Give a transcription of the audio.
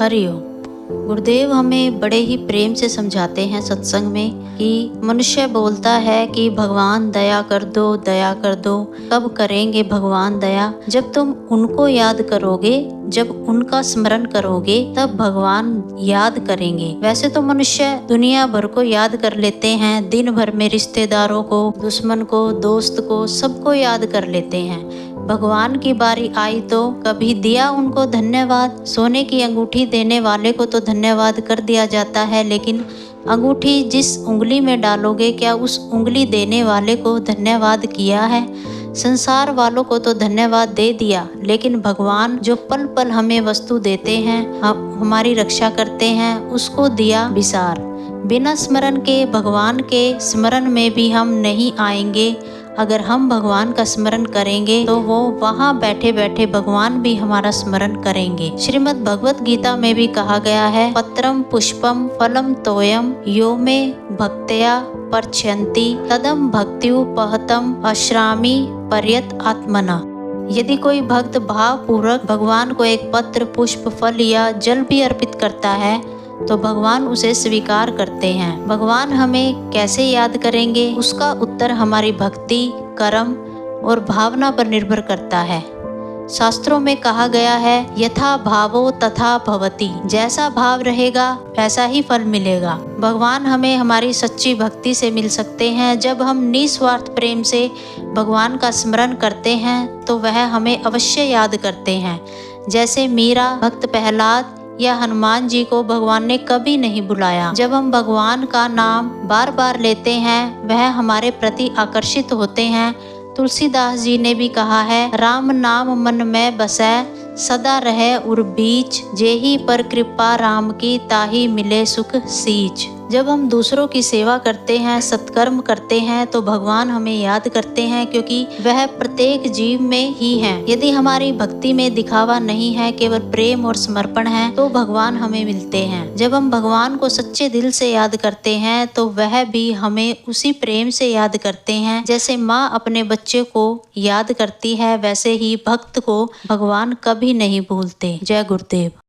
हरिओम। गुरुदेव हमें बड़े ही प्रेम से समझाते हैं सत्संग में कि मनुष्य बोलता है कि भगवान दया कर दो, दया कर दो। कब करेंगे भगवान दया? जब तुम उनको याद करोगे, जब उनका स्मरण करोगे, तब भगवान याद करेंगे। वैसे तो मनुष्य दुनिया भर को याद कर लेते हैं, दिन भर में रिश्तेदारों को, दुश्मन को, दोस्त को, सबको याद कर लेते हैं। भगवान की बारी आई तो कभी दिया उनको धन्यवाद। सोने की अंगूठी देने वाले को तो धन्यवाद कर दिया जाता है, लेकिन अंगूठी जिस उंगली में डालोगे, क्या उस उंगली देने वाले को धन्यवाद किया है? संसार वालों को तो धन्यवाद दे दिया, लेकिन भगवान जो पल पल हमें वस्तु देते हैं, हमारी रक्षा करते हैं, उसको दिया विसार। बिना स्मरण के भगवान के स्मरण में भी हम नहीं आएंगे। अगर हम भगवान का स्मरण करेंगे तो वो वहाँ बैठे बैठे भगवान भी हमारा स्मरण करेंगे। श्रीमद् भगवत गीता में भी कहा गया है, पत्रम पुष्पम फलम तोयम यो मे भक्त्या पर्छयन्ति तदम भक्त्युपहतम अश्रामि पर्यत आत्मना। यदि कोई भक्त भाव पूर्वक भगवान को एक पत्र, पुष्प, फल या जल भी अर्पित करता है तो भगवान उसे स्वीकार करते हैं। भगवान हमें कैसे याद करेंगे, उसका उत्तर हमारी भक्ति, कर्म और भावना पर निर्भर करता है। शास्त्रों में कहा गया है, यथा भावो तथा भवति। जैसा भाव रहेगा वैसा ही फल मिलेगा। भगवान हमें हमारी सच्ची भक्ति से मिल सकते हैं। जब हम निस्वार्थ प्रेम से भगवान का स्मरण करते हैं तो वह हमें अवश्य याद करते हैं। जैसे मीरा, भक्त प्रहलाद या हनुमान जी को भगवान ने कभी नहीं बुलाया। जब हम भगवान का नाम बार बार लेते हैं, वह हमारे प्रति आकर्षित होते हैं। तुलसीदास जी ने भी कहा है, राम नाम मन में बसै सदा रहे उर बीच, जेहि पर कृपा राम की ताहि मिले सुख सीच। जब हम दूसरों की सेवा करते हैं, सत्कर्म करते हैं, तो भगवान हमें याद करते हैं, क्योंकि वह प्रत्येक जीव में ही है। यदि हमारी भक्ति में दिखावा नहीं है, केवल प्रेम और समर्पण है, तो भगवान हमें मिलते हैं। जब हम भगवान को सच्चे दिल से याद करते हैं तो वह भी हमें उसी प्रेम से याद करते हैं। जैसे माँ अपने बच्चे को याद करती है, वैसे ही भक्त को भगवान कभी नहीं भूलते। जय गुरुदेव।